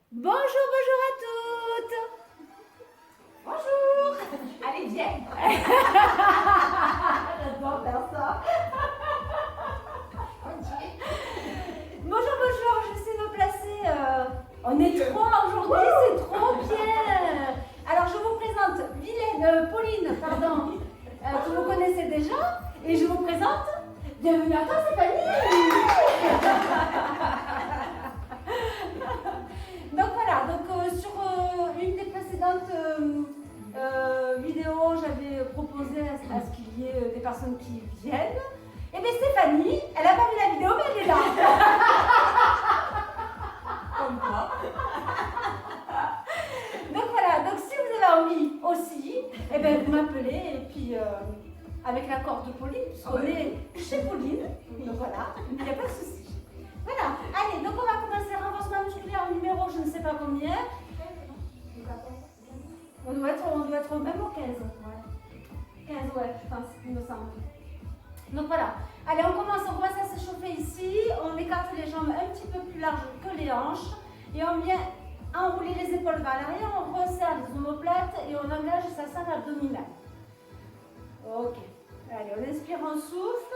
Bonjour, bonjour à toutes. Bonjour. Allez, viens. J'adore faire ça. Bonjour, bonjour, je sais me placer. On est trois aujourd'hui, c'est trop bien. Alors, je vous présente Pauline, pardon, que vous connaissez déjà. Et je vous présente, bienvenue à toi, Stéphanie. Donc voilà, sur une des précédentes vidéos, j'avais proposé à ce qu'il y ait des personnes qui viennent. Et bien Stéphanie, elle n'a pas vu la vidéo, mais elle est là. Comme moi. Donc voilà, donc si vous avez envie aussi, eh bien vous m'appelez et puis avec l'accord de Pauline, puisqu'on est chez Pauline, donc voilà, il n'y a pas de souci. Voilà, allez, donc on va commencer renforcement musculaire numéro je ne sais pas combien. On doit être même au 15. Ouais. 15, ouais, je pense, il me semble. Donc voilà, allez, on commence à s'échauffer ici. On écarte les jambes un petit peu plus larges que les hanches. Et on vient enrouler les épaules vers l'arrière. On resserre les omoplates et on engage sa salle abdominale. Ok, allez, on inspire, on souffle.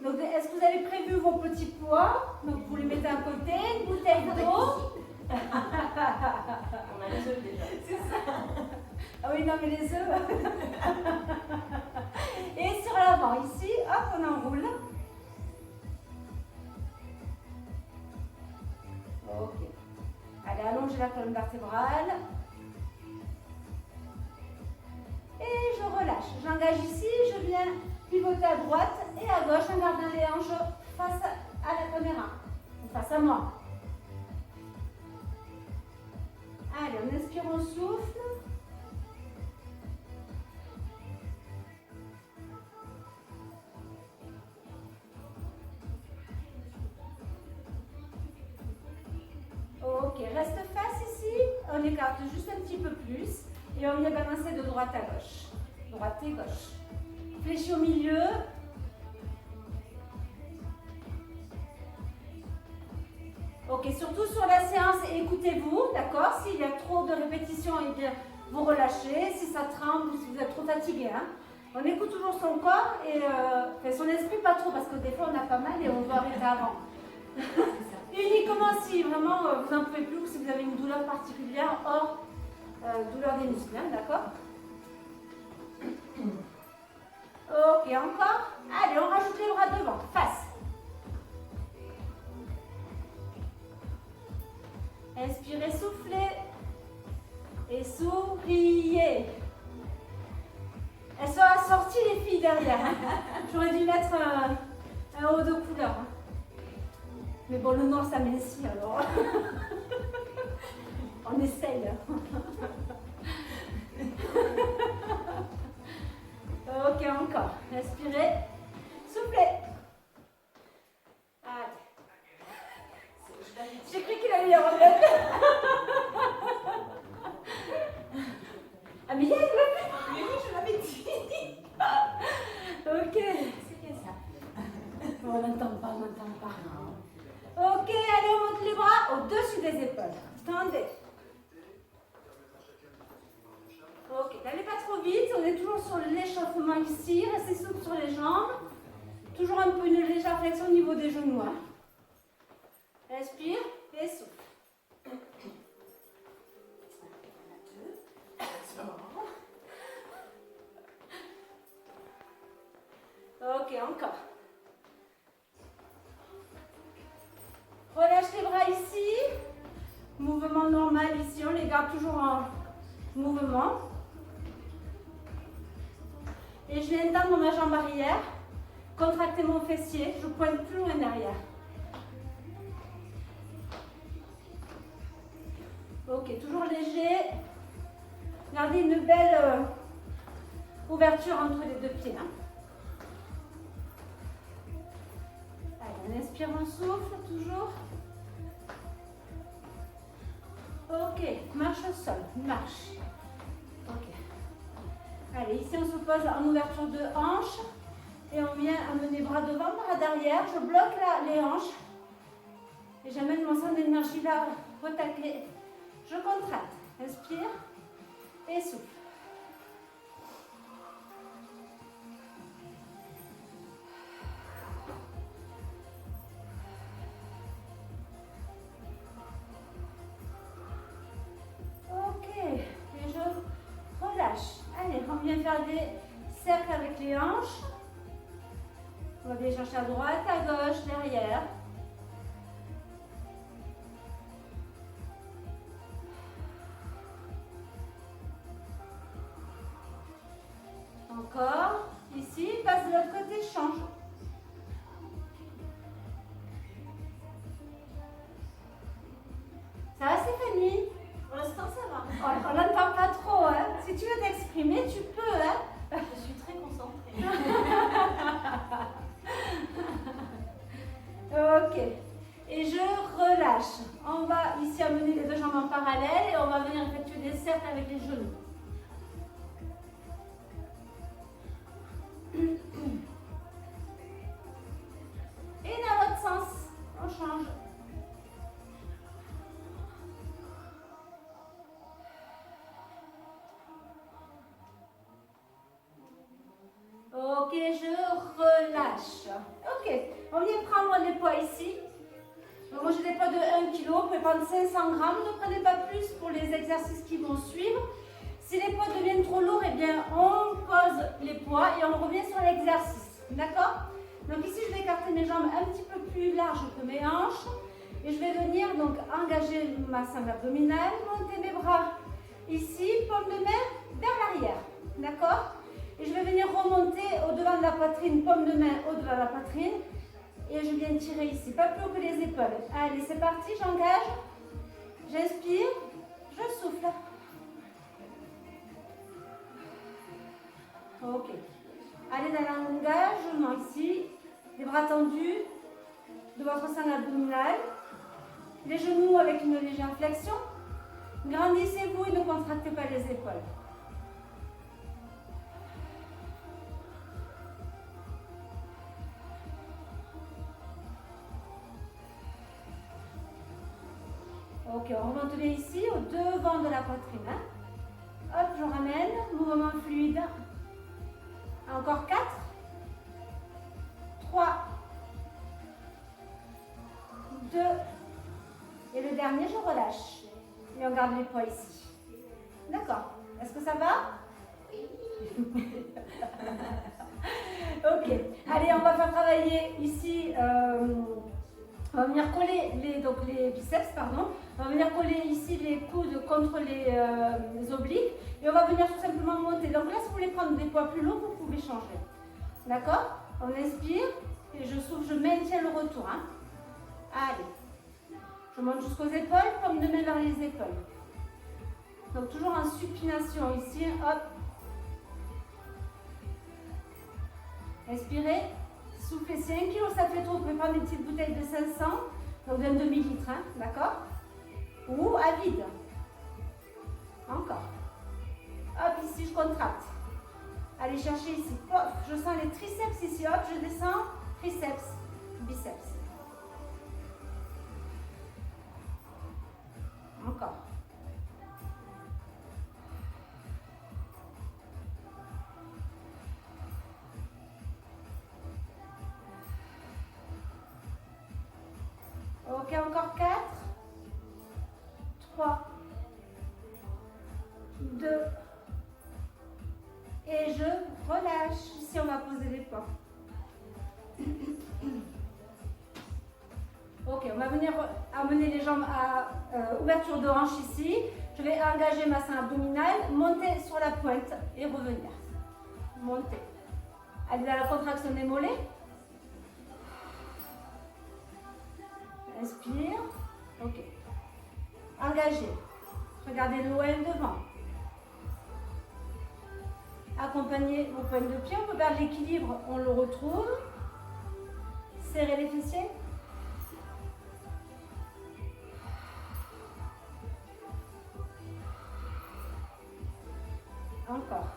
Donc, est-ce que vous avez prévu vos petits pois? Donc, vous les mettez à côté, une bouteille d'eau. On a les œufs déjà. C'est ça. Ah oui, non, mais les œufs. Et sur l'avant, ici, hop, on enroule. Ok. Allez, allongez la colonne vertébrale. Et je relâche. J'engage ici, je viens pivoter à droite et à gauche en gardant les hanches face à la caméra, face à moi. Allez, on inspire, on souffle. Ok, reste face ici. On écarte juste un petit peu plus. Et on vient balancer de droite à gauche. Droite et gauche. Fléchis au milieu. Ok, surtout sur la séance, écoutez-vous, d'accord? S'il y a trop de répétitions, eh bien, vous relâchez. Si ça tremble ou si vous êtes trop fatigué, hein. On écoute toujours son corps et son esprit pas trop parce que des fois on a pas mal et on veut arrêter avant. Uniquement si vraiment vous n'en pouvez plus ou si vous avez une douleur particulière hors douleur des muscles, hein, d'accord? Ok, encore. Allez, on rajoute les bras devant, face. Inspirez, soufflez et souriez. Elles sont assorties les filles derrière. J'aurais dû mettre un haut de couleur. Mais bon, le noir ça m'inspire alors. On essaye. Ok, encore. Inspirez, soufflez. Allez. J'ai cru qu'il allait y avoir le... Ah mais il y a une... Oui, je l'avais dit. Ok. C'est bien ça. On n'entend pas, on n'entend pas. Ok, allez, on monte les bras au-dessus des épaules. Tendez. Ok, n'allez pas trop vite, on est toujours sur l'échauffement ici. Restez souple sur les jambes. Toujours un peu une légère flexion au niveau des genoux. Hein. Inspire et souffle. Ok, encore. Relâche les bras ici. Mouvement normal ici, on les garde toujours en mouvement. Et je viens tendre ma jambe arrière. Contracter mon fessier, je pointe plus loin derrière. Ok, toujours léger. Gardez une belle ouverture entre les deux pieds. Hein. Allez, on inspire, on souffle, toujours. Ok, marche au sol, marche. Ok. Allez, ici on se pose en ouverture de hanche. Et on vient amener bras devant, bras derrière. Je bloque les hanches. Et j'amène mon centre d'énergie là, au taquet. Je contracte. Inspire et souffle. Ok, et je relâche. Allez, on vient faire des cercles avec les hanches. On va bien chercher à droite, à gauche, derrière. Encore. Ici, passe de l'autre côté, change. Ça va, Stéphanie? Pour l'instant, ça va. On n'entend pas trop, hein. Si tu veux t'exprimer, tu peux, hein. Je suis très concentrée. Ok. Et je relâche. On va ici amener les deux jambes en parallèle et on va venir effectuer des cercles avec les genoux. Et dans l'autre sens, on change. Ok, je relâche. Ok, on vient prendre les poids ici. Donc moi j'ai des poids de 1 kg, vous pouvez prendre 500 grammes, ne prenez pas plus pour les exercices qui vont suivre. Si les poids deviennent trop lourds, eh bien on pose les poids et on revient sur l'exercice. D'accord? Donc ici je vais écarter mes jambes un petit peu plus larges que mes hanches. Et je vais venir donc engager ma sangle abdominale, monter mes bras ici, paume de main vers l'arrière. D'accord? Et je vais venir remonter au-devant de la poitrine, paume de main au-devant de la poitrine. Et je viens tirer ici, pas plus haut que les épaules. Allez, c'est parti, j'engage. J'inspire, je souffle. Ok. Allez dans l'engagement ici. Les bras tendus de votre sangle abdominale. Les genoux avec une légère flexion. Grandissez-vous et ne contractez pas les épaules. Ok, on remonte bien ici, au devant de la poitrine. Hein. Hop, je ramène, mouvement fluide. Encore 4, 3, 2, et le dernier, je relâche. Et on garde les poids ici. D'accord. Est-ce que ça va? Ok. Allez, on va faire travailler ici. On va venir coller les biceps, pardon. On va venir coller ici les coudes contre les obliques. Et on va venir tout simplement monter. Donc là, si vous voulez prendre des poids plus lourds, vous pouvez changer. D'accord? On inspire et je souffle, je maintiens le retour. Hein. Allez. Je monte jusqu'aux épaules, paume de main vers les épaules. Donc toujours en supination ici. Hop. Inspirez. Soufflez, si 1 kg ça fait trop, vous pouvez prendre une petite bouteille de 500, donc d'un demi-litre, hein, d'accord? Ou à vide. Encore. Hop, ici je contracte. Allez chercher ici. Pof, je sens les triceps ici. Hop, je descends. Triceps, biceps. Encore. Ok, encore 4, 3, 2, et je relâche. Ici, on va poser les poids. Ok, on va venir amener les jambes à ouverture de hanche ici. Je vais engager ma sangle abdominale, monter sur la pointe et revenir. Monter. Allez dans la contraction des mollets. Inspire. Ok. Engagez. Regardez loin devant. Accompagnez vos pointes de pied. On peut perdre l'équilibre, on le retrouve. Serrez les fessiers. Encore.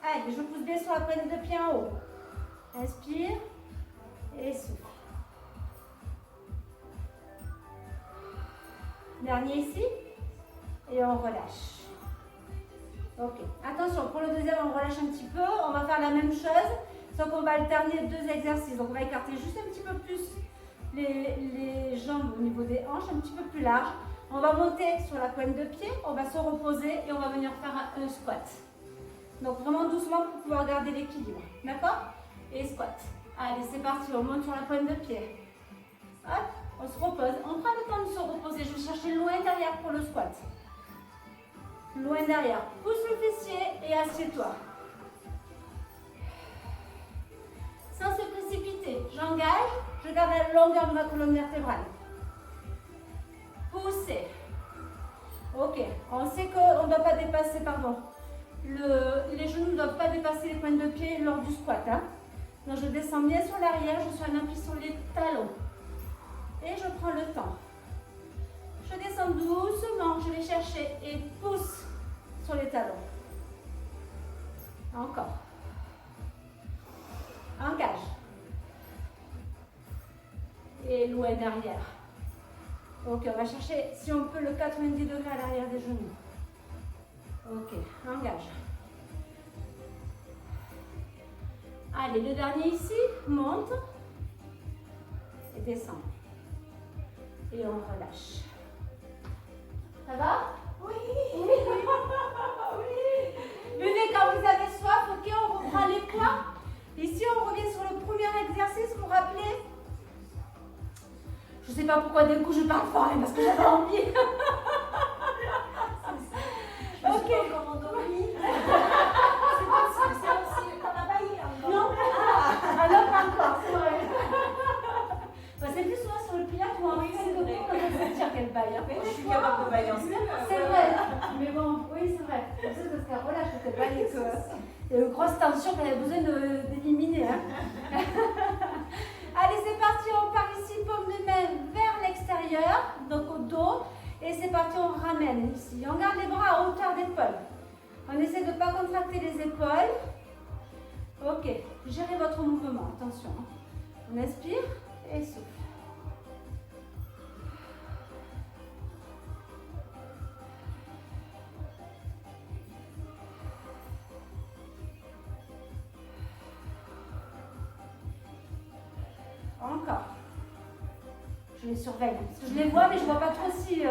Allez, je pousse soulever sur la pointe de pied en haut. Inspire et souffle. Dernier ici. Et on relâche. Ok. Attention, pour le deuxième, on relâche un petit peu. On va faire la même chose, sauf qu'on va alterner deux exercices. Donc, on va écarter juste un petit peu plus les jambes au niveau des hanches, un petit peu plus large. On va monter sur la pointe de pied, on va se reposer et on va venir faire un squat. Donc vraiment doucement pour pouvoir garder l'équilibre. D'accord? Et squat. Allez, c'est parti, on monte sur la pointe de pied. Hop, on se repose. On prend le temps de se reposer. Je vais chercher loin derrière pour le squat. Loin derrière. Pousse le fessier et assieds-toi. Sans se précipiter. J'engage, je garde la longueur de ma colonne vertébrale. Poussez. Ok, on sait qu'on ne doit pas dépasser, les genoux ne doivent pas dépasser les pointes de pied lors du squat. Hein. Donc je descends bien sur l'arrière, je suis en appui sur les talons. Et je prends le temps. Je descends doucement, je vais chercher et pousse sur les talons. Encore. Engage. Et loin derrière. Ok, on va chercher, si on peut, le 90 degrés à l'arrière des genoux. Ok, engage. Allez, le dernier ici, monte et descend. Et on relâche. Ça va? Oui. Oui. Buvez quand vous avez soif, ok, on reprend les poids. Ici, on revient sur le premier exercice, vous vous rappelez? Je ne sais pas pourquoi d'un coup je parle fort, parce que j'avais envie. Ok. Comme endormi. C'est aussi comme un bailli. Non. Alors pas encore, c'est vrai. C'est plus souvent sur le pilates ou en train de cours, on va se dire qu'elle baille. Je suis capable de bailler en slip. C'est vrai. Mais bon, oui, c'est vrai. C'est parce qu'elle relâche, parce qu'elle baille que il y a une grosse tension qu'elle a besoin d'éliminer. Hein. Allez, c'est parti, on part ici, paume de main vers l'extérieur, donc au dos. Et c'est parti, on ramène ici. On garde les bras à hauteur d'épaule. On essaie de ne pas contracter les épaules. Ok, gérez votre mouvement, attention. On inspire et souffle. Encore. Je les surveille, parce que je les vois, mais je ne vois pas trop si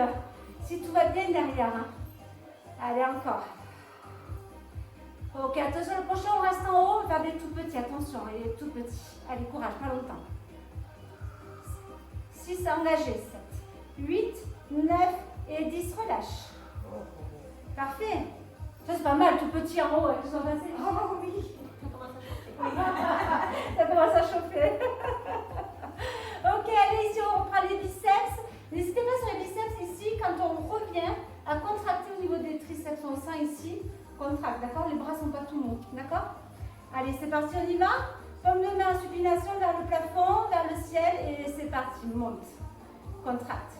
tout va bien derrière. Hein. Allez, encore. Ok, attention, le prochain, on reste en haut, on va faire des tout petits, attention, il est tout petit. Allez, courage, pas longtemps. 6, engagé, 7, 8, 9 et 10, relâche. Parfait. Ça, c'est pas mal, tout petit en haut, ils sont passés. Oh oui. Ça commence à chauffer. Ok, allez, ici, on reprend les biceps. N'hésitez pas sur les biceps ici, quand on revient, à contracter au niveau des triceps. On sent ici, contracte, d'accord? Les bras ne sont pas tout mous, d'accord? Allez, c'est parti, on y va. Paume de main en supination vers le plafond, vers le ciel, et c'est parti, monte. Contracte.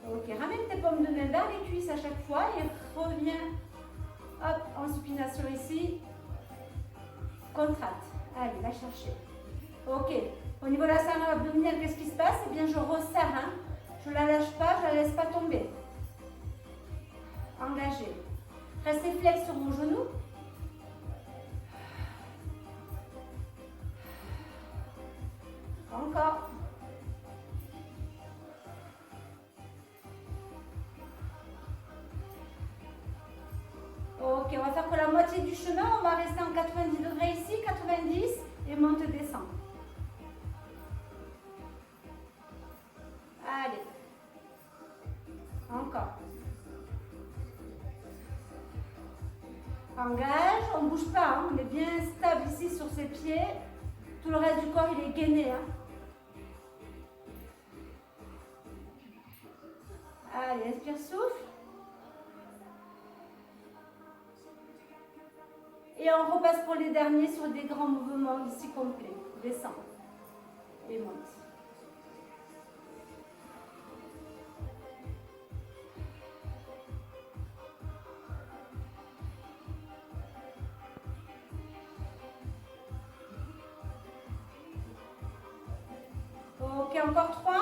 Ok, ramène tes paumes de main vers les cuisses à chaque fois et reviens, hop, en supination ici. Contracte. Allez, va chercher. Ok. Au niveau de la serre abdominale, qu'est-ce qui se passe? Eh bien, je resserre. Hein. Je ne la lâche pas, je ne la laisse pas tomber. Engagé. Restez flex sur vos genoux. Encore. Ok, on va faire que la moitié du chemin. On va rester en 90 degrés ici, 90 et monte, descend. Allez. Encore. Engage, on ne bouge pas, hein. On est bien stable ici sur ses pieds. Tout le reste du corps, il est gainé. Hein. Allez, inspire, souffle. Et on repasse pour les derniers sur des grands mouvements ici complets. Descend et monte. encore 3.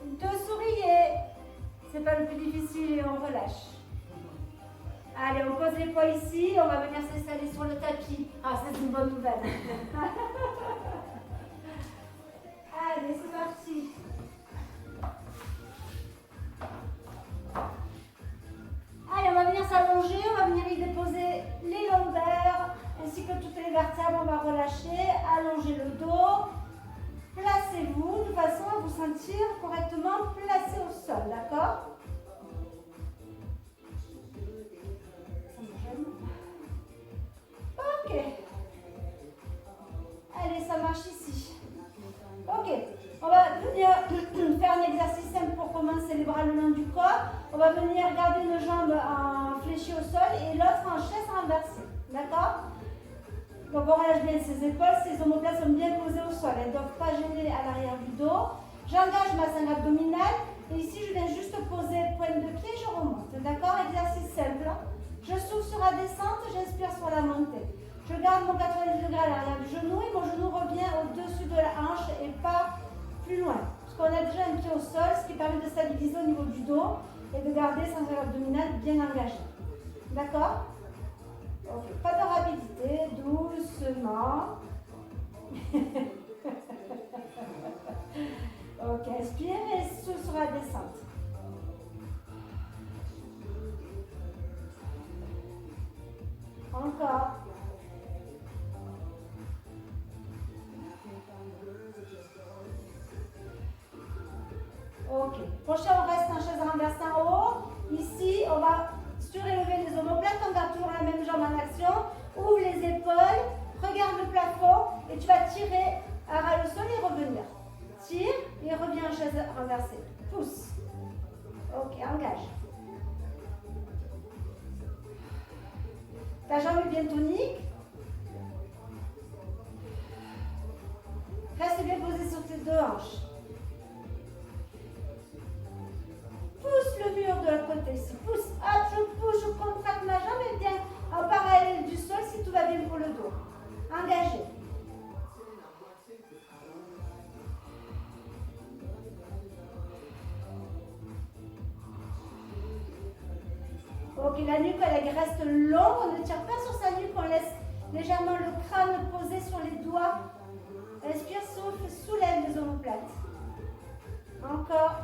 2, souriez. C'est pas le plus difficile et on relâche. Allez, on pose les poids ici. On va venir s'installer sur le tapis. Ah, ça c'est une bonne nouvelle. Allez, c'est parti. Allez, on va venir s'allonger. On va venir y déposer les lombaires ainsi que toutes les vertèbres. On va relâcher, allonger le dos. Placez-vous de façon à vous sentir correctement placé au sol, d'accord? Ok. Allez, ça marche ici. Ok. On va venir faire un exercice simple pour commencer, les bras le long du corps. On va venir garder une jambe en fléchie au sol et l'autre en chaise renversée, d'accord? Donc on relâche bien ses épaules, ses omoplates sont bien posées au sol, elles ne doivent pas gêner à l'arrière du dos. J'engage ma sangle abdominale et ici je viens juste poser pointe de pied, je remonte, d'accord? Exercice simple. Je souffle sur la descente, j'inspire sur la montée. Je garde mon 90 degrés à l'arrière du genou et mon genou revient au-dessus de la hanche et pas plus loin. Parce qu'on a déjà un pied au sol, ce qui permet de stabiliser au niveau du dos et de garder sa sangle abdominale bien engagée. D'accord? Ok, pas de rapidité, doucement. Ok, inspire et souffle sur la descente. Encore. Ok. Prochain, on reste en chaise renversée en haut. Ici, on va surélever les omoplates. On garde toujours la même jambe en action. Ouvre les épaules. Regarde le plafond. Et tu vas tirer à ras le sol et revenir. Tire et reviens en chaise renversée. Pousse. Ok, engage. Ta jambe est bien tonique. Reste bien posé sur tes deux hanches. Pousse le mur de l'autre côté ici. Pousse. Hop, je pousse, je contracte ma jambe et bien en parallèle du sol si tout va bien pour le dos. Engagé. Ok, la nuque elle reste longue, on ne tire pas sur sa nuque, on laisse légèrement le crâne posé sur les doigts. Inspire, souffle, soulève les omoplates. Encore.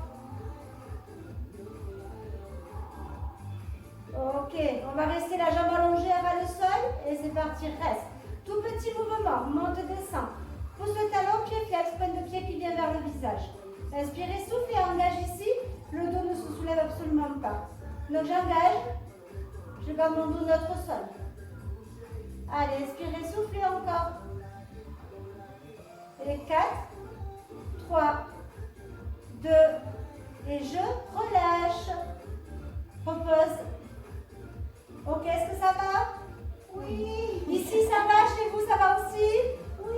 Ok, on va rester la jambe allongée à ras le sol et c'est parti, reste. Tout petit mouvement, monte, descend. Pousse le talon, pied flex, pointe de pied qui vient vers le visage. Inspirez, souffle et engage ici. Le dos ne se soulève absolument pas. Donc j'engage, je garde mon dos neutre au sol. Allez, inspirez, soufflez encore. Et 4, 3, 2, et je relâche. Repose. Ok, est-ce que ça va? Oui. Ici, ça va? Chez vous, ça va aussi? Oui.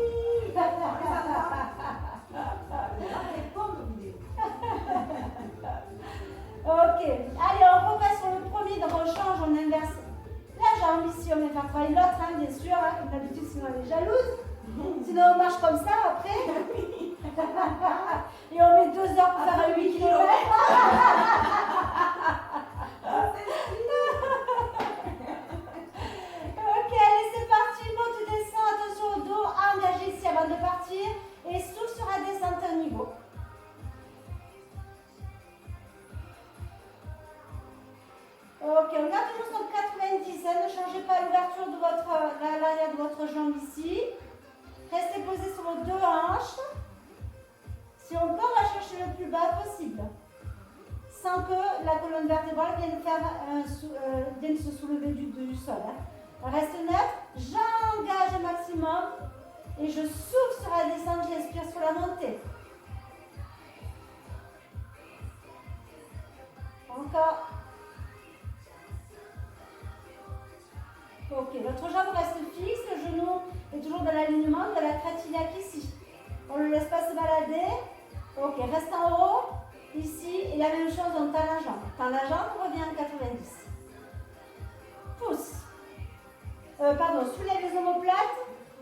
Ok. Allez, on repasse sur le premier, donc on change, on inverse la jambe ici, on vient faire travailler l'autre, hein, bien sûr, hein, comme d'habitude, sinon elle est jalouse. Sinon on marche comme ça après. Et on met 2 heures pour faire 8 km. Ok, allez, c'est parti. Monte, descends, attention au dos, engagé ici avant de partir. Et souffle sur la descente à niveau. Ok, on garde toujours son 90, hein, ne changez pas l'ouverture de l'arrière de votre jambe ici. Restez posé sur vos 2 hanches. Si on peut, on va chercher le plus bas possible. Sans que la colonne vertébrale vienne se soulever du sol. Hein. Reste neutre, j'engage un maximum. Et je souffle sur la descente, j'inspire sur la montée. Encore. Ok, votre jambe reste fixe, le genou est toujours dans l'alignement de la crête iliaque ici. On ne le laisse pas se balader. Ok, reste en haut, ici, et la même chose, on tend la jambe. Tend la jambe, on revient en 90. Pousse. Soulève les omoplates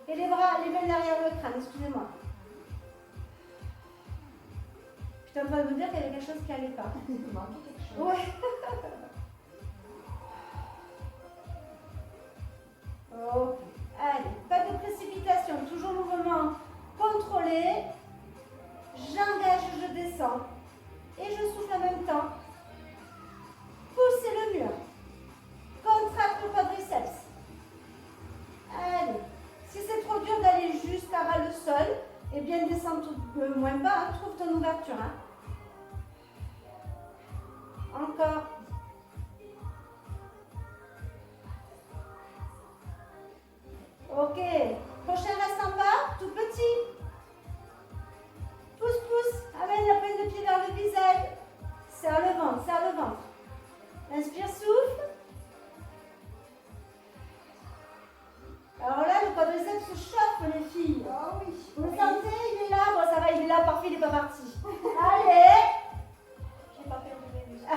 et les bras, les mains derrière le crâne, excusez-moi. J'étais en train de me dire qu'il y avait quelque chose qui n'allait pas. Il manquait quelque chose. Ouais. Ok. Allez, pas de précipitation. Toujours mouvement contrôlé. J'engage, je descends. Et je souffle en même temps. Poussez le mur. Contracte le quadriceps. Allez. Si c'est trop dur d'aller jusqu'à ras le sol, eh bien descends tout moins bas. Hein. Trouve ton ouverture. Hein. Encore. Ok. Prochain reste en bas, tout petit. Pousse, pousse. Amène la pointe de pied vers le visage. Serre le ventre, serre le ventre. Inspire, souffle. Alors là, le quadriceps se chauffe, les filles. Oh oui. Vous le sentez? Il est là. Bon, ça va, il est là. Parfait, il n'est pas parti. Allez. J'ai pas perdu mes muscles.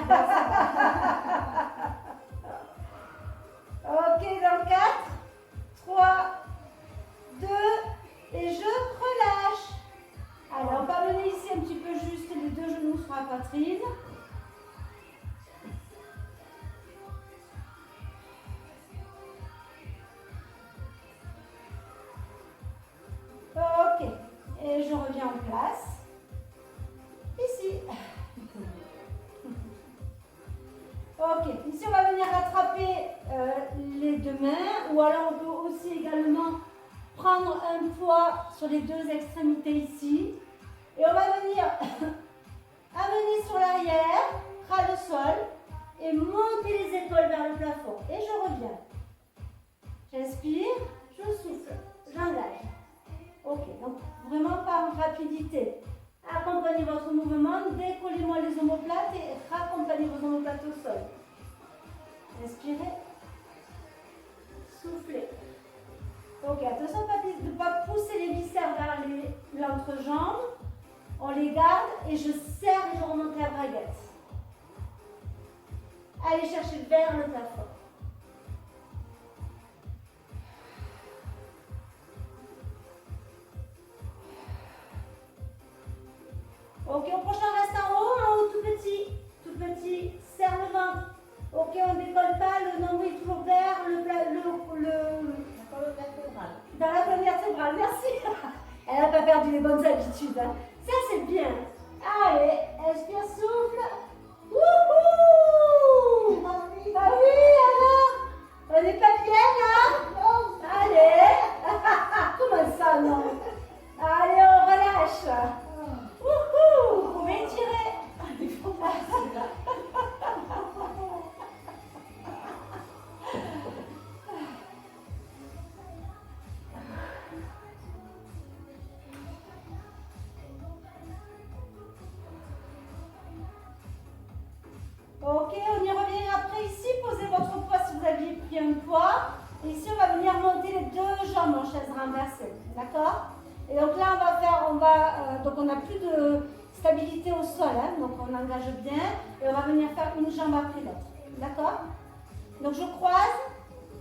Ok, dans 4, 3, 2, et je relâche. Alors, on va amener ici un petit peu juste les deux genoux sur la poitrine. Ok, et je reviens en place. Ici. Ok, ici on va venir rattraper les deux mains, ou alors on peut aussi également prendre un poids sur les deux extrémités ici. Et on va venir amener sur l'arrière, ras le sol, et monter les épaules vers le plafond. Et je reviens. J'inspire, je souffle, j'engage. Ok, donc vraiment pas en rapidité. Accompagnez votre mouvement, décollez-moi les omoplates et raccompagnez vos omoplates au sol. Inspirez, soufflez. Ok, attention de ne pas pousser les viscères vers l'entrejambe. On les garde et je serre et je remonte la braguette. Allez chercher vers le plafond. Ok, au prochain reste en haut tout petit, serre le ventre. Ok, on ne décolle pas, le nombril toujours vers la colonne vertébrale. Dans la colonne vertébrale, merci. Elle n'a pas perdu les bonnes habitudes. Hein. Ça, c'est bien. Allez, inspire, souffle. Wouhou! Ah oui, alors? On n'est pas bien, là? Non. Allez. Comment ça, non? Allez, on relâche. Wouhou! Vous pouvez étirer. Ok, on y revient après ici. Posez votre poids si vous aviez pris un poids. Et ici, on va venir monter les deux jambes en chaise renversée. D'accord? Et donc là, donc on n'a plus de stabilité au sol. Hein, donc on engage bien. Et on va venir faire une jambe après l'autre. D'accord? Donc je croise.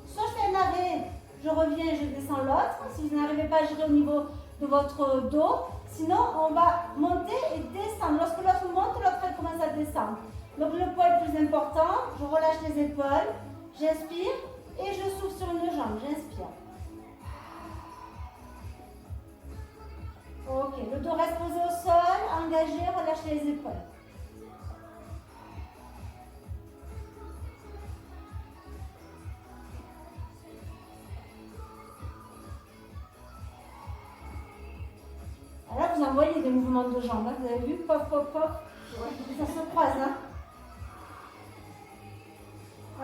Soit je fais un arrêt, je reviens et je descends l'autre. Si vous n'arrivez pas à gérer au niveau de votre dos. Sinon, on va monter et descendre. Lorsque l'autre monte, l'autre elle commence à descendre. Donc le poids est plus important, je relâche les épaules, j'inspire et je souffle sur une jambe, j'inspire. Ok, le dos reste posé au sol, engagé, relâchez les épaules. Alors là, vous envoyez des mouvements de jambes, hein, vous avez vu, pof, pof, pof, ça se croise. Hein.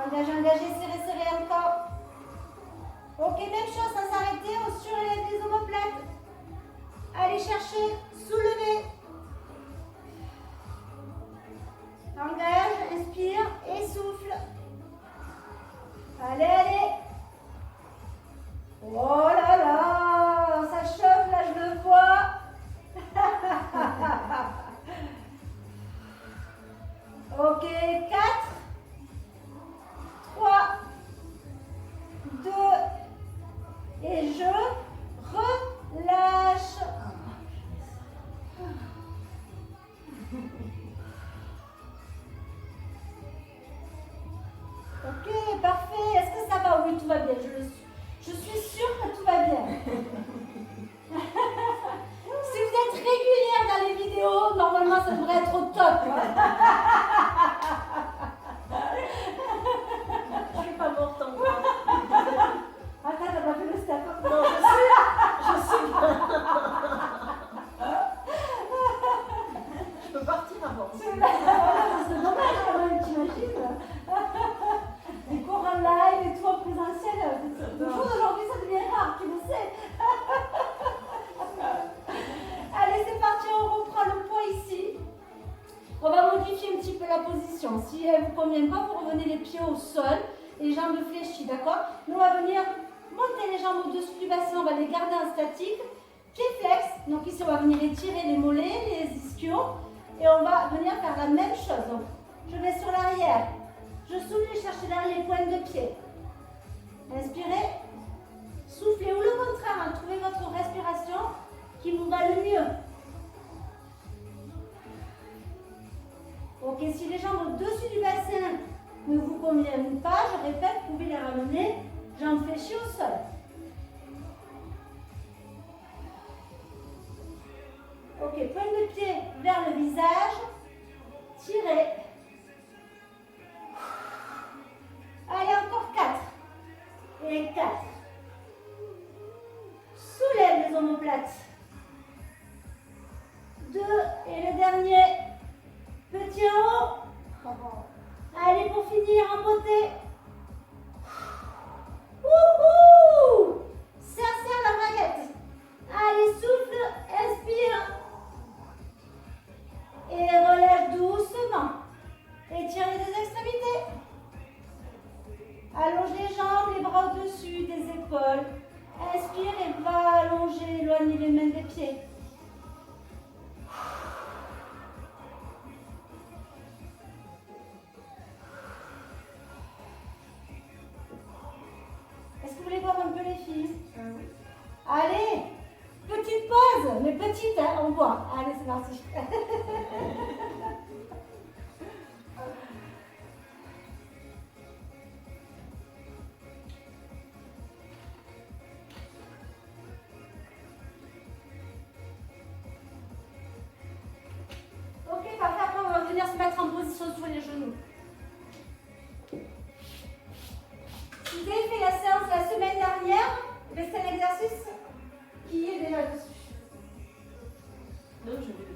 Engagez, serrez encore. Ok, même chose, sans s'arrêter, on surélève les omoplates. Allez chercher, soulevez. Engage, inspire et souffle. Allez, allez. Oh là là, ça chauffe, là je le vois. Ok, 4. 3, 2, et je relâche. convient pas, vous revenez les pieds au sol, les jambes fléchies, d'accord? Nous, on va venir monter les jambes au-dessus du bassin, on va les garder en statique. Pieds flex, donc ici, on va venir étirer les mollets, les ischios, et on va venir faire la même chose. Donc, je vais sur l'arrière, je souffle et cherche derrière les pointes de pied. Inspirez, soufflez, ou le contraire, hein, trouvez votre respiration qui vous va le mieux. Ok, si les jambes au-dessus du bassin ne vous conviennent pas, je répète, vous pouvez les ramener, jambes fléchies au sol. Ok, pointe de pied vers le visage, tirez. Allez, encore 4. Et 4. Soulève les omoplates. 2. Et le dernier. Petit en haut. Allez, pour finir en beauté. Wouhou! Serre la baguette. Allez, souffle, inspire. Et relâche doucement. Étire les deux extrémités. Allonge les jambes, les bras au-dessus des épaules. Inspire et va allonger, éloigner les mains des pieds. Est-ce que vous voulez voir un peu les filles? Oui. Allez, petite pause, mais petite, hein, on voit. Allez, c'est parti. Ok, parfait. Après, on va venir se mettre en position sur les genoux. Si vous avez fait la séance la semaine dernière, c'est un exercice qui est déjà dessus. Non, je vais.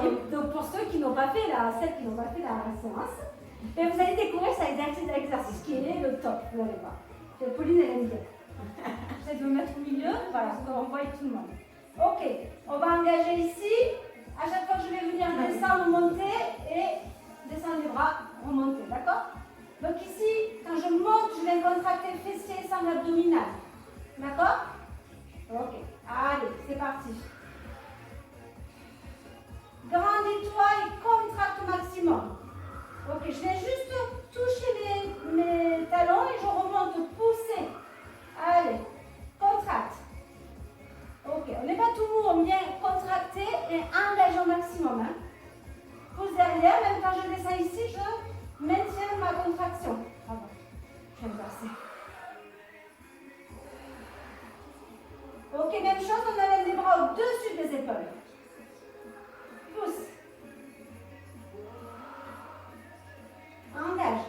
Et donc pour ceux qui n'ont pas fait celles qui n'ont pas fait la séance, et vous allez découvrir cet exercice qui est le top, vous allez voir. Pauline, elle aime bien. J'essaie de me mettre au milieu, voilà, on voit tout le monde. Ok, on va engager ici. À chaque fois que je vais venir descendre, monter et descendre les bras, remonter, d'accord? Donc ici, quand je monte, je viens contracter le fessier et sans l'abdominal. D'accord? Ok, allez, c'est parti. Grandis-toi et contracte au maximum. Ok, je viens juste toucher mes talons et je remonte, pousser. Allez, contracte. Ok, on n'est pas tout mou, on vient contracter et engager au maximum. Hein. Pousse derrière, même quand je descends ici, je maintiens ma contraction. Bravo, je viens de passer. Ok, même chose, on amène les bras au-dessus des épaules. Pousse. Engage.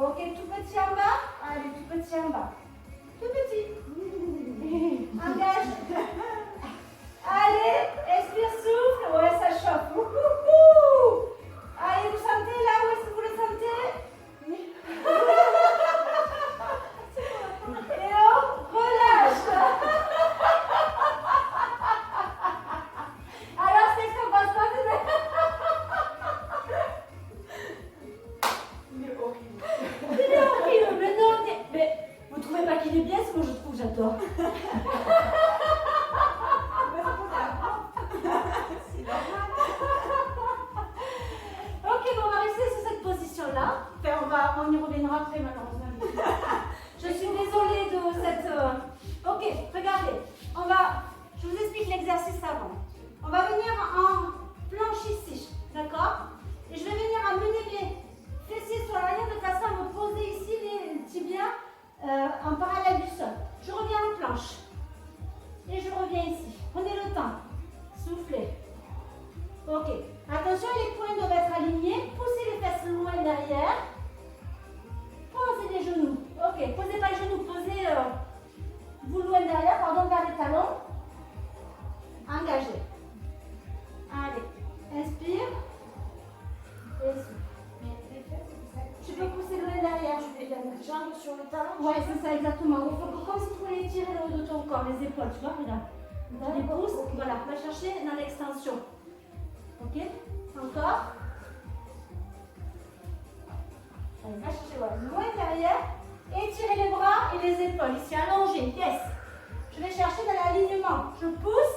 Ok, tout petit en bas. Allez, tout petit en bas. Tout petit. Engage. Allez, expire, souffle. Ouais, ça chauffe. Ouhouhou. Allez, vous sentez là? Où est-ce que vous le sentez? Et on relâche. Alors, c'est ce qu'on passe pas de Il est horrible. Il est horrible, mais non, mais vous trouvez pas qu'il est bien? C'est moi je trouve, j'adore. C'est normal. Ok, bon, on va rester sur cette position-là. Enfin, on y reviendra après, malheureusement. Je suis désolée de cette... Ok, regardez. Je vous explique l'exercice avant. On va venir en planche ici, d'accord? Et je vais venir amener mes fessiers sur l'arrière de façon à me poser ici les tibias en parallèle du sol. Je reviens en planche. Et je reviens ici. Prenez le temps. Soufflez. Ok. Attention, les poings doivent être alignés. Poussez les fesses loin derrière. Posez les genoux. Ok. Posez pas les genoux. Posez vous loin derrière. Pardon, vers les talons. Engagez. Allez. Inspire. Et souffle. Tu peux pousser loin derrière. Je mets la jambe sur le talon. Ouais, c'est ça exactement. Il faut que, comme si tu voulais tirer le haut de ton corps, les épaules, tu vois, regarde. Tu les pousses, voilà, va chercher dans l'extension. Ok? Encore. Allez, va chercher, voilà. Loin derrière. Étirez les bras et les épaules. Ici, allongé. Yes. Je vais chercher dans l'alignement. Je pousse.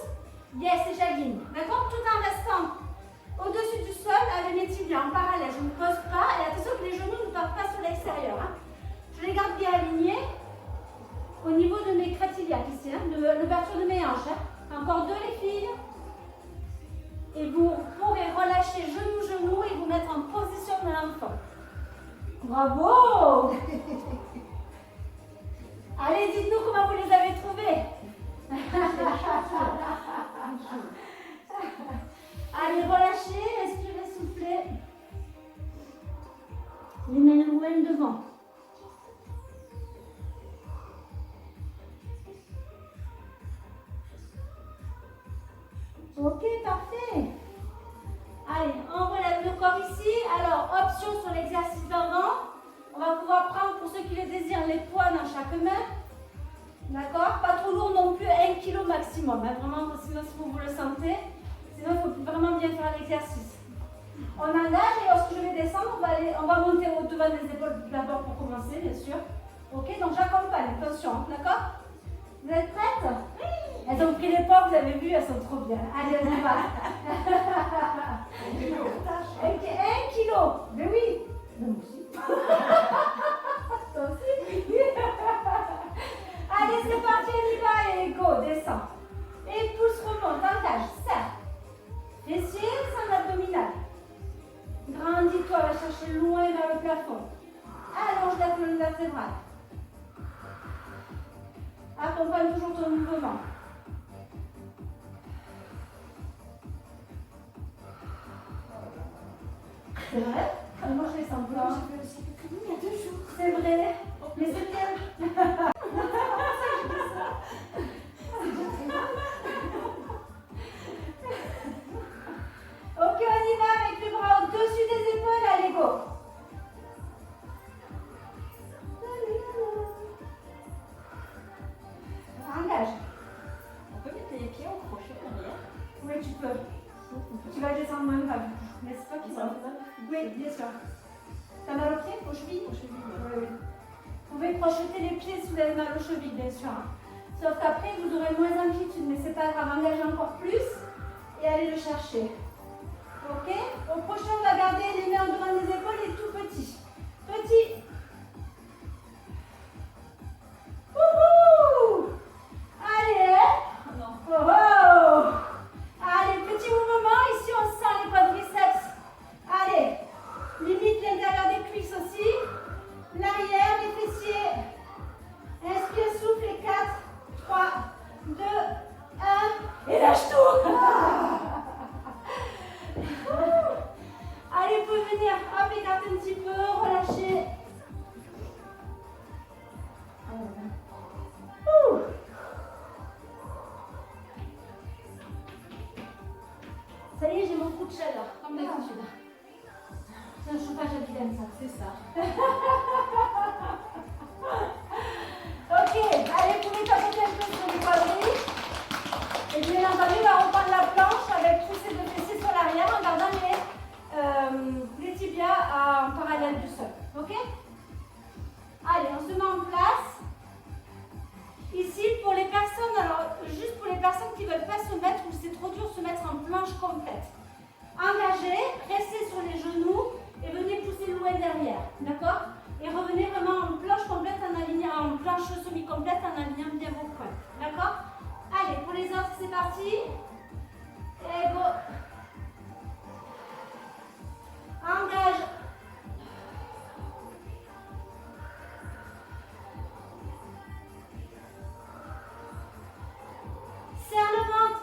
Yes, et j'aligne. D'accord? Tout en restant au-dessus du sol avec mes tibias en parallèle. Je ne me pose pas. Et attention que les genoux ne partent pas sur l'extérieur. Hein. Je les garde bien alignés au niveau de mes cratillacs ici, hein, de l'ouverture de mes hanches. Hein. Encore deux les filles. Et vous pourrez relâcher genou et vous mettre en position de l'enfant. Bravo! Allez, dites-nous comment vous les avez trouvés. Allez, relâchez, respirez, soufflez. Les mains loin devant. Ok, parfait. Allez, on relève le corps ici. Alors, option sur l'exercice d'avant. On va pouvoir prendre, pour ceux qui le désirent, les poids dans chaque main. D'accord? Pas trop lourd non plus, 1 kg maximum. Hein, vraiment, sinon si vous le sentez. Sinon, il faut vraiment bien faire l'exercice. On engage et lorsque je vais descendre, on va monter au devant des épaules d'abord pour commencer, bien sûr. Ok, donc j'accompagne, attention, d'accord? Vous êtes prêtes? Oui. Elles ont pris les pas, vous avez vu, elles sont trop bien. Allez, on y va. Ok, 1 kg. Mais oui. Moi aussi. Toi aussi? Allez, c'est parti, on y va. Et go, descend. Et pousse, remonte, engage, serre. Fessier, sans abdominal. Grandis-toi, va chercher loin vers le plafond. Allonge la colonne vertébrale. Accompagne toujours ton mouvement. C'est vrai? Moi je les sens pas. J'ai fait aussi quelques il y a 2 jours. C'est vrai? Mais c'est bien. Ok, on y va avec les bras au-dessus des épaules. Allez, go. Engage. On peut mettre les pieds au crochet derrière. Oui, tu peux. Tu vas descendre moins bas. Mais c'est pas qui va. Oui, bien sûr. T'as mal aux pieds, aux chevilles? Aux chevilles, oui, oui. Vous pouvez crocheter les pieds si vous avez mal aux chevilles, bien sûr. Sauf qu'après, vous aurez moins d'amplitude, mais c'est pas grave. Engagez encore plus et allez le chercher. Ok? Au prochain, on va garder les mains devant les épaules et tout petit. Petit. Wouhou! Allez! Non. Oh, oh! Allez, petit mouvement. Ici, on sent les quadriceps. Allez. Limite l'intérieur des cuisses aussi. L'arrière, les fessiers. Inspire, souffle, et 4, 3, 2, 1. Et lâche tout. Allez, vous pouvez venir. Hop, écartez un petit peu, relâchez. Ça y est, j'ai mon coup de chaleur, comme d'habitude. C'est un chauffage à vilaine, ça. C'est ça. Ok, allez, vous pouvez tapoter un peu sur les quadrilles. Et bien entendu, on va reprendre la planche avec tous ces deux fessiers sur l'arrière en gardant les tibias en parallèle du sol. Ok? Allez, on se met en place. Ici, pour les personnes, alors juste pour les personnes qui ne veulent pas se mettre ou c'est trop dur, se mettre en planche complète. Engagez, restez sur les genoux et venez pousser loin derrière. D'accord? Et revenez vraiment en planche complète en alignant, en planche semi-complète en alignant bien vos points. D'accord? Allez, pour les autres, c'est parti. Et go. Engage. Serre le ventre.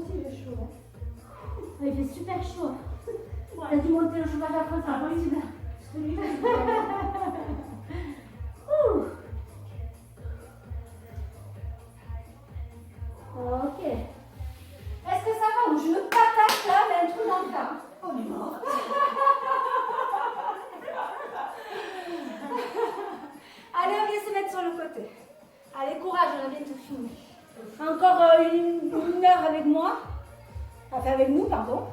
aussi, il est chaud. Hein. Il fait super chaud. Ouais. T'as dû monter le chauffage à fond, c'est pas possible. Celui-là, Ouh. Ok. Est-ce que ça va ou je me patate là, mais un truc dans le tas. on est mort. Allez, on vient se mettre sur le côté. Allez, courage, on a bientôt fini. Encore une heure avec moi. Enfin, avec nous, pardon.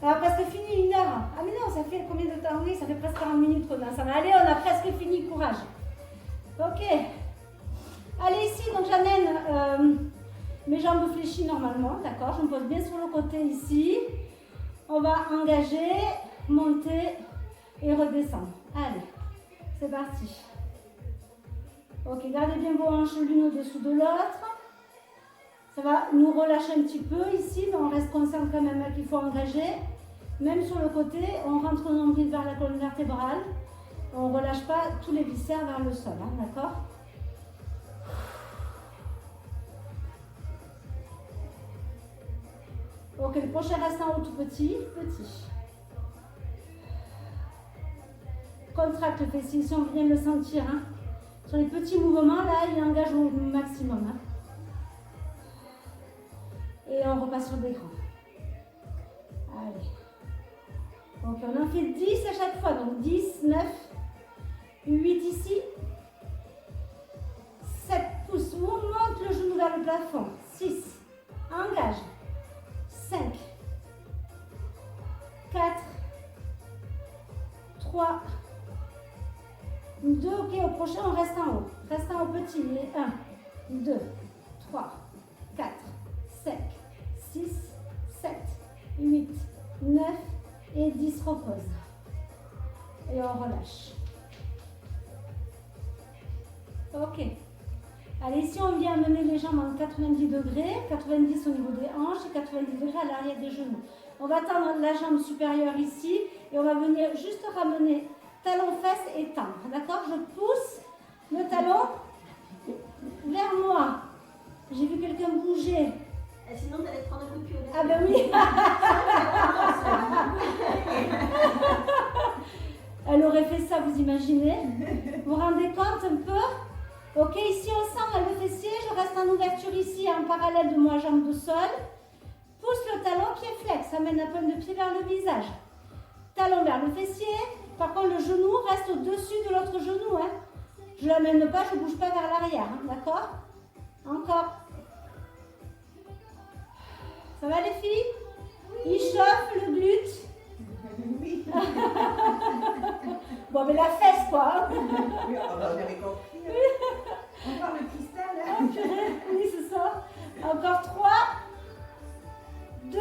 On a presque fini une heure. Ah mais non, ça fait combien de temps? Oui, ça fait presque 40 minutes qu'on a ça. Allez, on a presque fini, courage. Ok. Allez, ici, donc j'amène mes jambes fléchies normalement, d'accord? Je me pose bien sur le côté ici. On va engager, monter et redescendre. Allez, c'est parti. Ok, gardez bien vos hanches l'une au-dessous de l'autre. Ça va nous relâcher un petit peu ici, mais on reste conscient quand même qu'il faut engager. Même sur le côté, on rentre le nombril vers la colonne vertébrale. On ne relâche pas tous les viscères vers le sol, hein, d'accord? Ok, le prochain reste en haut tout petit, petit. Contracte le fessier, si on vient de le sentir. Hein. Sur les petits mouvements, là, il engage au maximum. Hein. Et on repasse sur des grands. Allez. Donc on en fait 10 à chaque fois. Donc 10, 9, 8 ici. 7 pouces. On monte le genou vers le plafond. 6. Engage. 5. 4. 3. 2. Ok, au prochain, on reste en haut. Reste en haut petit. 1, 2, 3, 4, 5, 6, 7, 8, 9 et 10. Repose. Et on relâche. Ok. Allez, ici, on vient amener les jambes en 90 degrés. 90 au niveau des hanches et 90 degrés à l'arrière des genoux. On va tendre la jambe supérieure ici et on va venir juste ramener talon, fesse et tendre. D'accord? Je pousse le talon vers moi. J'ai vu quelqu'un bouger. Sinon, tu allais te prendre un coup de pied au nez. Ah ben oui. Elle aurait fait ça, vous imaginez? Vous vous rendez compte un peu? Ok, ici on sent le fessier. Je reste en ouverture ici, en parallèle de moi, jambe de sol. Pousse le talon, pied flex. Amène la pointe de pied vers le visage. Talon vers le fessier. Par contre, le genou reste au-dessus de l'autre genou. Hein. Je ne l'amène pas, je ne bouge pas vers l'arrière. Hein, d'accord? Encore. Ça va les filles? Il chauffe le glute. Oui. Bon, mais la fesse quoi. Hein. Oui, on avait compris. On parle de cristal. Hein. Oh, purée. Oui, c'est ça. Encore 3, 2,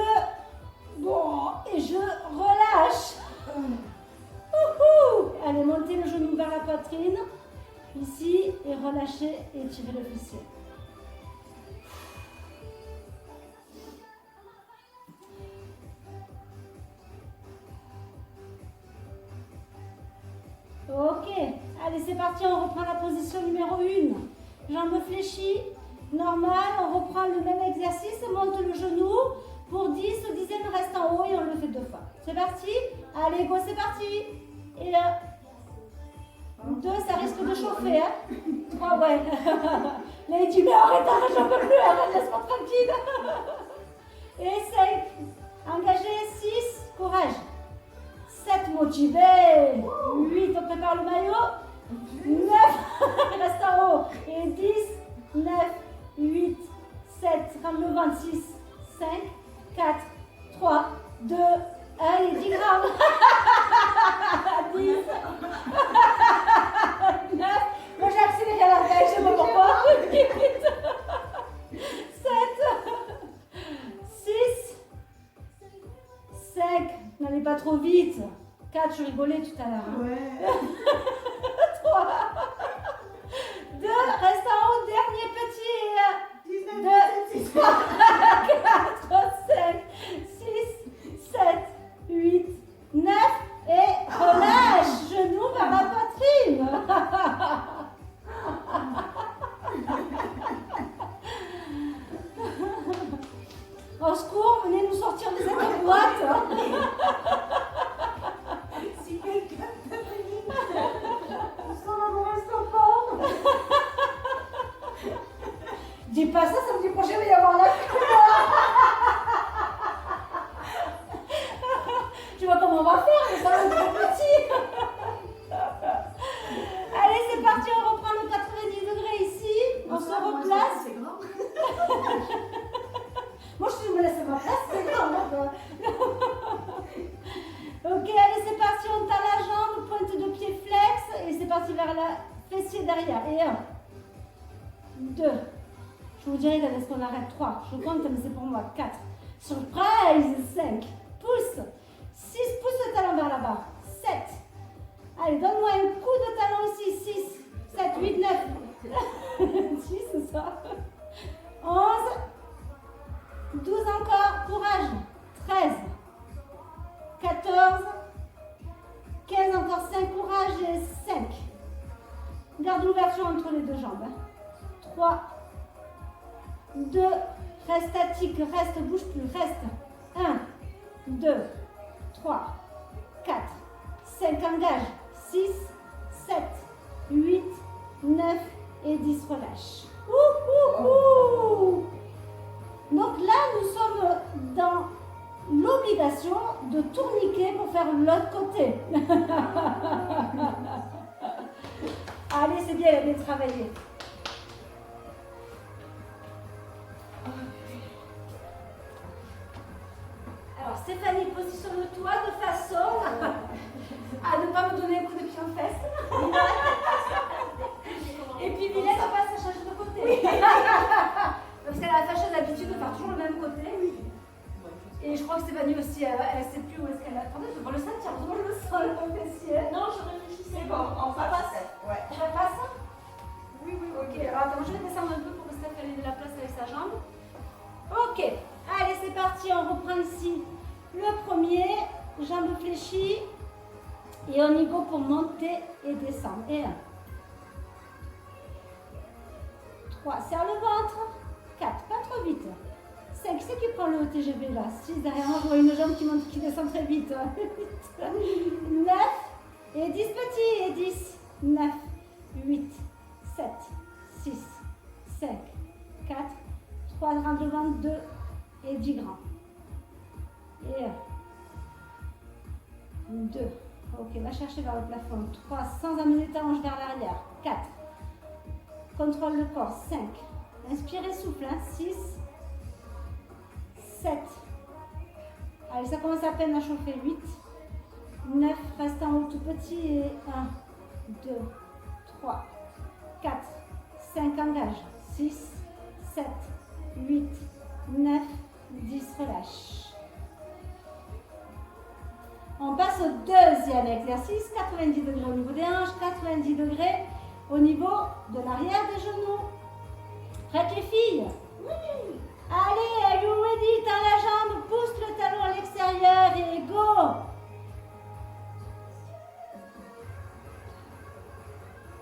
bon, et je relâche. Ouhou. Allez, montez le genou vers la poitrine. Ici, et relâchez et tirez le fessier. Ok, allez c'est parti, on reprend la position numéro 1. Jambes fléchies, normal, on reprend le même exercice, monte le genou. Pour 10, le 10e reste en haut et on le fait 2 fois. C'est parti? Allez, go, c'est parti. Et 2, ça risque de chauffer. Hein? 3, ouais. Là, il dit, mais arrête, j'en peux plus, arrête, laisse-moi tranquille. Et 5, engagé, 6, courage. 7, motivé. 8, on prépare le maillot. 9, reste en haut. Et 10, 9, 8, 7, comme le 26, 5, 4, 3, 2, 1, et 10 grammes. 10, 9, moi j'ai accéléré à la fin, je sais pas pourquoi. 8, 7, 6, 5, n'allez pas trop vite. 4, je rigolais tout à l'heure. Hein. Ouais. 3, 2, reste en haut, dernier petit. 2, 3, 4, 5, 6, 7, 8, 9 et relâche, genou vers la poitrine. On Au secours, venez nous sortir de cette boîte. Si quelqu'un peut venir, nous sommes à mon restaurant. Dis pas ça, samedi prochain, il va y avoir la queue. Tu vois comment on va faire, mais ça va être trop petit. Allez, c'est parti, on reprend le 90 degrés ici. On se replace. C'est grand. Moi, je me laisse ma place, c'est grand. Ok, allez, c'est parti, on tend la jambe, pointe de pied flex, et c'est parti vers la fessier derrière. Et 1, 2, je vous dirai quand est-ce qu'on arrête, 3, je compte, mais c'est pour moi, 4, surprise, 5, pousse, 6, pousse le talon vers là-bas, 7, allez, donne-moi un coup de talon ici, 6, 7, 8, 9, 10, c'est ça, 11, 12 encore, courage, 13, 14, 15, encore 5, courage et 5. Garde l'ouverture entre les deux jambes. 3, 2, reste statique, reste, bouge plus, reste. 1, 2, 3, 4, 5, engage. 6, 7, 8, 9 et 10, relâche. Donc là, nous sommes dans l'obligation de tourniquer pour faire l'autre côté. Allez, c'est bien, elle a bien travaillé. Alors, Stéphanie, positionne-toi de façon à ne pas me donner un coup de pied en fesse. Et puis, Mylène passe à changer de côté. Parce qu'elle a la fâcheuse habitude de faire toujours le même côté. Et je crois que Stéphanie aussi, elle ne sait plus où est-ce qu'elle a. Attendez, je devrais le sentir, heureusement je le sens, le fessier. Non, je réfléchissais. Bon, on passe. Ouais. Je repasse. Oui. Ok, alors attends, je vais descendre un peu pour que Steph ait de la place avec sa jambe. Ok, allez, c'est parti, on reprend ici le premier, jambe fléchie. Et on y go pour monter et descendre. Et 1, 3, serre le ventre. 4, pas trop vite. 5, c'est qui prend le TGV là. 6, derrière moi, je vois une jambe qui monte, qui descend très vite. 9, et 10 petits, et 10, 9, 8, 7, 6, 5, 4, 3 grands devant, 2 et 10 grands. Et 1, 2, ok, va chercher vers le plafond. 3, sans amener ta hanche vers l'arrière. 4, contrôle le corps. 5, inspirez, souffle, 6, 7, allez, ça commence à peine à chauffer. 8, 9, reste en haut tout petit et 1, 2, 3, 4, 5, engage. 6, 7, 8, 9, 10, relâche. On passe au deuxième exercice, 90 degrés au niveau des hanches, 90 degrés au niveau de l'arrière des genoux. Prêtes les filles? Oui. Allez, are you ready? Tends la jambe, pousse le talon à l'extérieur et go.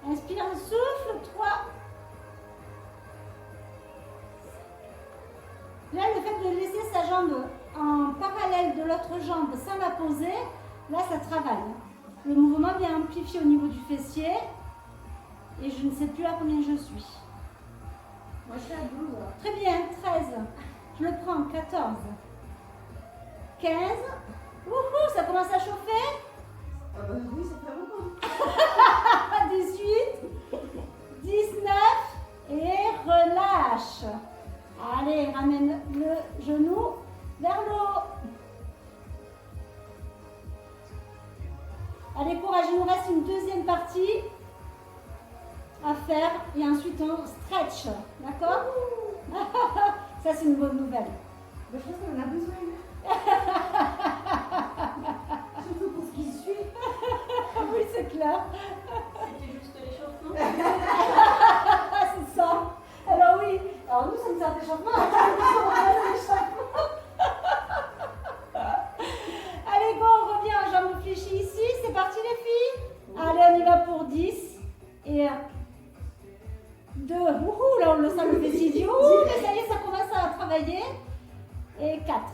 Inspire, souffle, 3. Là, le fait de laisser sa jambe en parallèle de l'autre jambe sans la poser, là, ça travaille. Le mouvement vient amplifier au niveau du fessier et je ne sais plus à combien je suis. Moi, je suis à 12. Très bien, 13. Je le prends, 14. 15. Wouhou, ça commence à chauffer. Oui, ça fait beaucoup. 18. 19. Et relâche. Allez, ramène le genou vers le haut. Allez, courage, il nous reste une deuxième partie à faire et ensuite on stretch, d'accord? Ça c'est une bonne nouvelle. Je pense qu'on en a besoin. Surtout pour ce qui suit. Oui, c'est clair. C'était juste l'échauffement. C'est ça. Alors oui, alors nous ça me sert d'échauffement. Allez, go, on revient en jambes fléchies ici. C'est parti les filles. Allez, on y va pour 10 et 2. Wouhou, là on le sent le fessier. Ouh, mais ça y est, ça commence à travailler. Et 4.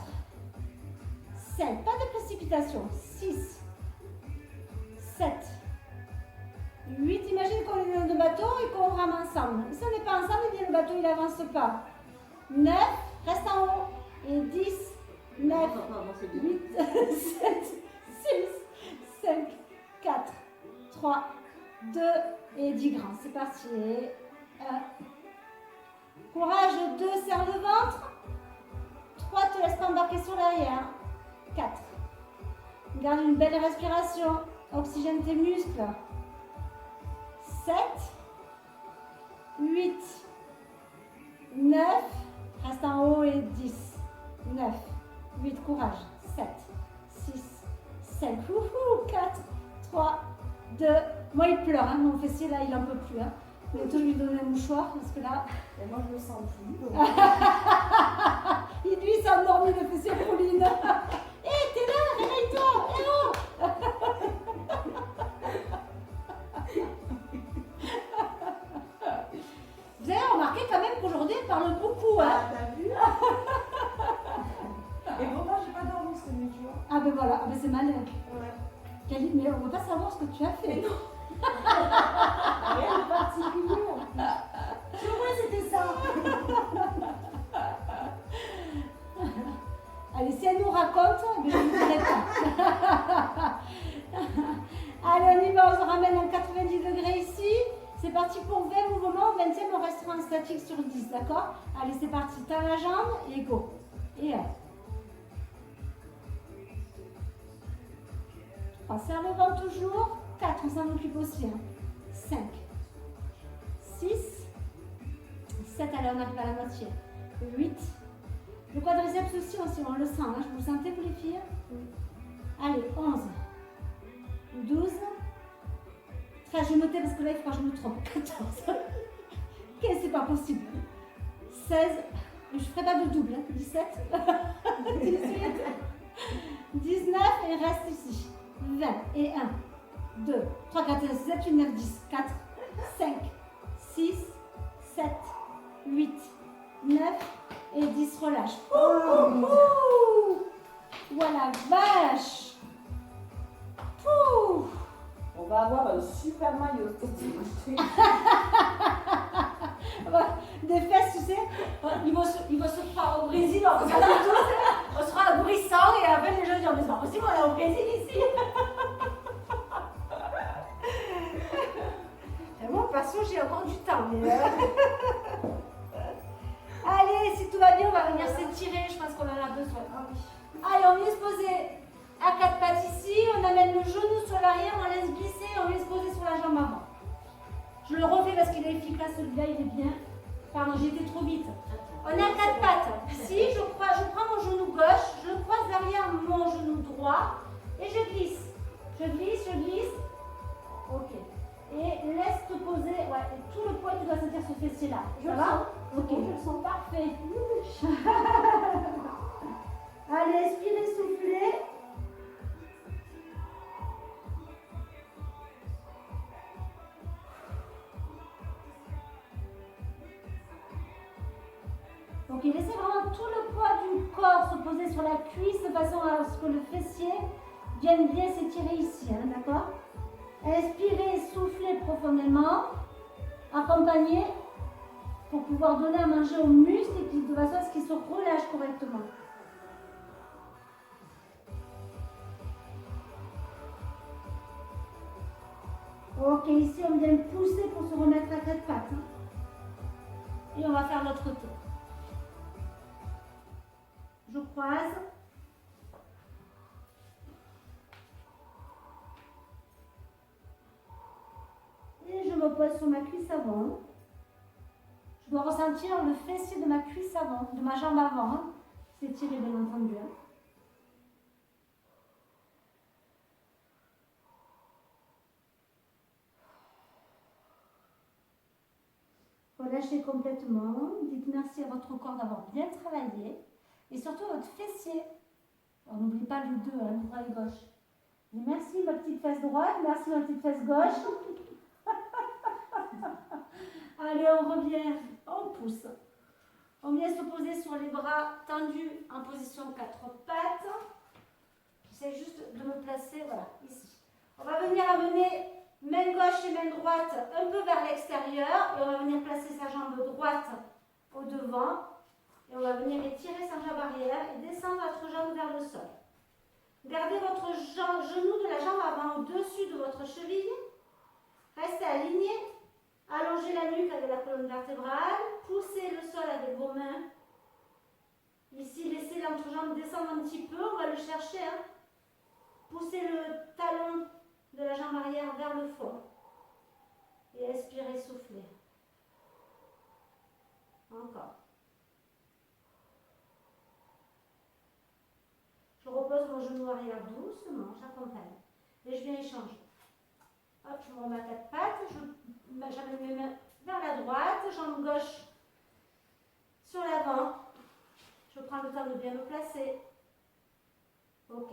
5. Pas de précipitation. 6. 7. 8. Imagine qu'on est dans le bateau et qu'on rame ensemble. Et si on n'est pas ensemble, eh bien le bateau il n'avance pas. 9. Reste en haut. Et 10. 9. 8. 7. 6. 5. 4. 3. 2. Et 10 grands. C'est parti. 1. Courage. 2. Serre le ventre. 3. Te laisse pas embarquer sur l'arrière. 4. Garde une belle respiration. Oxygène tes muscles. 7. 8. 9. Reste en haut et 10. 9. 8. Courage. 7. 6. 5. 4. 3. 2. Moi, il pleure. Hein. Mon fessier, là, il n'en peut plus. Hein. Bientôt, je lui donne un mouchoir parce que là... Et moi, je me sens plus. Il lui s'est endormi, le fessier Pauline. Hé, t'es là, réveille-toi. Eh oh. Vous avez remarqué quand même qu'aujourd'hui, elle parle beaucoup. Hein. Ah, t'as vu? Et pourtant, j'ai pas dormi cette nuit, tu vois. Ah ben voilà, ah ben c'est malin. Ouais. Mais on ne va pas savoir ce que tu as fait. Non. Rien de particulier en plus. Je vois, c'était ça. Allez, si elle nous raconte, je ne vous dirai pas. Allez, on y va, on se ramène en 90 degrés ici. C'est parti pour 20 mouvements. Au 20e, on restera en statique sur 10, d'accord? Allez, c'est parti. Tends la jambe et go. Et 1. 3. Serre le ventre toujours. 4. On s'en occupe aussi. 5. 6. 7. Allez, on arrive à la moitié. 8. Le quadriceps aussi, on le sent. Hein. Vous le sentez, vous les filles? Allez, 11. 12. 13. Je vais noter parce que là, il faut que je me trompe. 14. 15, c'est pas possible. 16. Je ne ferai pas de double. 17. 18. 19. Et reste ici. 20. Et 1. 2. 3, 4, 5, 6, 7, 8, 9, 10. 4. 5. 6. 7. 8. 9. Et 10, relâche. Voilà, vache. Pouh. On va avoir un super maillot. Des fesses, tu sais, ils vont se faire au Brésil, on sera à Brissan et après les gens disent, mais c'est pas possible, on est au Brésil ici. Et moi, perso, j'ai encore du temps. Mais allez, si tout va bien, on va venir s'étirer, je pense qu'on en a besoin. Allez, on vient se poser à quatre pattes ici, on amène le genou sur l'arrière, on laisse glisser, on vient se poser sur la jambe avant. Je le refais parce qu'il est efficace, celui-là, il est bien. Pardon, j'ai été trop vite. On est à quatre pattes. Ici, je prends mon genou gauche, je croise derrière mon genou droit et je glisse. Je glisse, je glisse. Ok. Et laisse te poser, ouais, et tout le poids, tu dois sentir ce fessier-là. Ça va? Ok, je le sens parfait. Allez, expirez, soufflez. Ok, laissez vraiment tout le poids du corps se poser sur la cuisse de façon à ce que le fessier vienne bien s'étirer ici, hein, d'accord? Inspirez, soufflez profondément, accompagnez pour pouvoir donner à manger aux muscles et de façon à ce qu'ils se relâchent correctement. Ok, ici on vient pousser pour se remettre à quatre pattes. Hein. Et on va faire l'autre tour. Je croise. Et je me pose sur ma cuisse avant. Je dois ressentir le fessier de ma cuisse avant, de ma jambe avant. Hein. C'est tiré bien entendu. Hein. Relâchez complètement. Dites merci à votre corps d'avoir bien travaillé. Et surtout votre fessier. Alors n'oubliez pas le 2, hein, droit et gauche. Dites merci ma petite fesse droite, merci ma petite fesse gauche. Allez, on revient, on pousse. On vient se poser sur les bras tendus en position 4 pattes. J'essaie juste de me placer, voilà, ici. On va venir amener main gauche et main droite un peu vers l'extérieur et on va venir placer sa jambe droite au devant. Et on va venir étirer sa jambe arrière et descendre votre jambe vers le sol. Gardez votre genou de la jambe avant au-dessus de votre cheville. Restez aligné. Allongez la nuque avec la colonne vertébrale. Poussez le sol avec vos mains. Ici, laissez l'entrejambe descendre un petit peu. On va le chercher. Hein. Poussez le talon de la jambe arrière vers le fond. Et expirez, soufflez. Encore. Je repose mon genou arrière doucement, j'accompagne. Et je viens échanger. Hop, je me remets à 4 pattes, j'amène mes mains vers la droite, jambe gauche sur l'avant. Je prends le temps de bien me placer. Ok.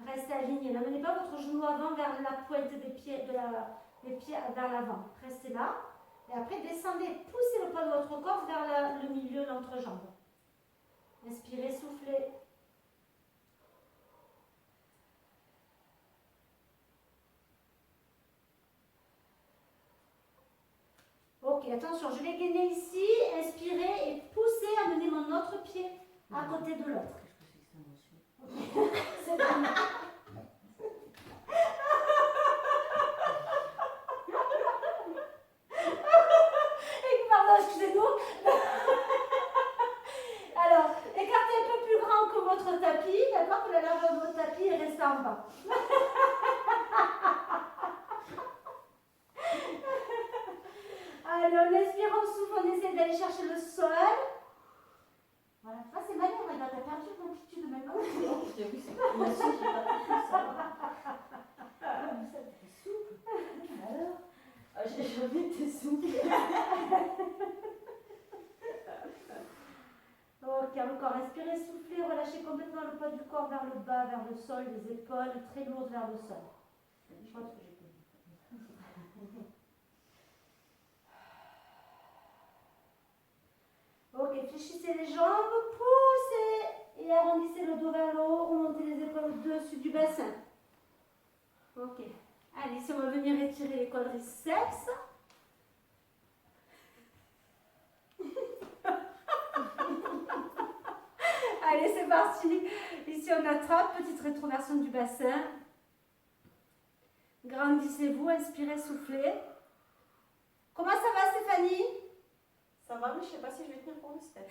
Restez aligné. N'amenez pas votre genou avant vers la pointe des pieds, les pieds vers l'avant. Restez là. Et après, descendez, poussez le poids de votre corps vers le milieu de l'entrejambe. Inspirez, soufflez. Ok, attention, je vais gainer ici, inspirez et poussez, amenez mon autre pied à côté de l'autre. C'est bon. Pardon, excusez-nous. Alors, écartez un peu plus grand que votre tapis, d'accord, que la largeur de votre tapis est restée en bas. Alors, en inspirant, on souffle, on essaie d'aller chercher le sol. Voilà, ça c'est malin, regarde, t'as perdu l'amplitude maintenant. Non, je t'ai vu, moi aussi, j'ai pas compris ça. Ah, mais ça, t'es souple. Alors, j'ai envie de te souffler. Ok, encore, inspirez, soufflez, relâchez complètement le poids du corps vers le bas, vers le sol, les épaules très lourdes vers le sol. Je pense que j'ai compris. Ok, fléchissez les jambes, poussez et arrondissez le dos vers le haut, remontez les épaules au-dessus du bassin. Ok, allez, si on va venir étirer les quadriceps. Allez, c'est parti. Ici, on attrape, petite rétroversion du bassin. Grandissez-vous, inspirez, soufflez. Comment ça va, Stéphanie? Ça va, mais je ne sais pas si je vais tenir pour le step.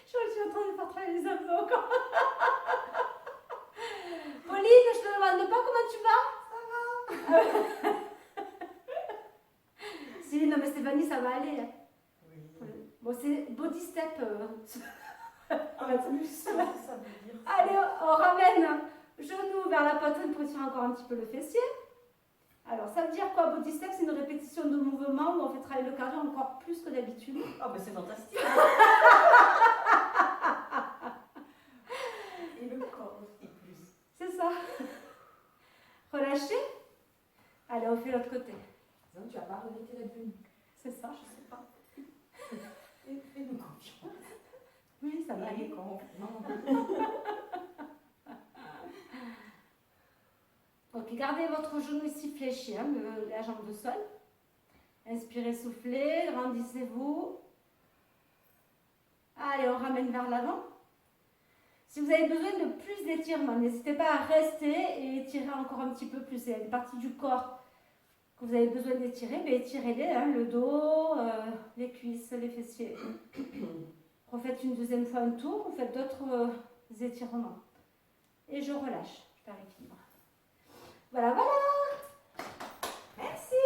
Je suis en train de faire travailler les abdos encore. Pauline, je te demande pas comment tu vas? Ça va. Si, non mais Stéphanie, ça va aller. Oui. Bon, c'est body step. Plus, ça veut dire. Allez, on ramène genou vers la poitrine pour tirer encore un petit peu le fessier. Alors, ça veut dire quoi? Body step, c'est une répétition de mouvement où on fait travailler le cardio encore plus que d'habitude. Ah, ben c'est fantastique. Et le corps aussi, plus. C'est ça. Relâchez. Allez, on fait l'autre côté. Non, tu n'as pas arrêté la venue. C'est ça. Je sais pas. Fais-nous confiance. Oui, ça va Allez, aller. quand Ok, gardez votre genou ici fléchi, hein, la jambe de sol. Inspirez, soufflez, grandissez-vous. Allez, on ramène vers l'avant. Si vous avez besoin de plus d'étirement, n'hésitez pas à rester et étirer encore un petit peu plus. Il y a des parties du corps que vous avez besoin d'étirer, mais étirez-les, hein, le dos, les cuisses, les fessiers. Refaites une deuxième fois un tour, vous faites d'autres étirements. Et je relâche, je perds l'équilibre. Voilà, voilà. Merci.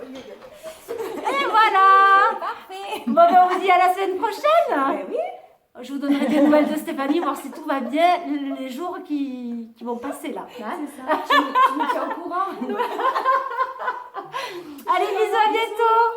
Et voilà. Parfait. Bon, ben, on vous dit à la semaine prochaine. Ben oui. Je vous donnerai des nouvelles de Stéphanie, voir si tout va bien les jours qui vont passer là. Ah, c'est ça. Tu me tiens au courant. Allez, bisous, à bientôt.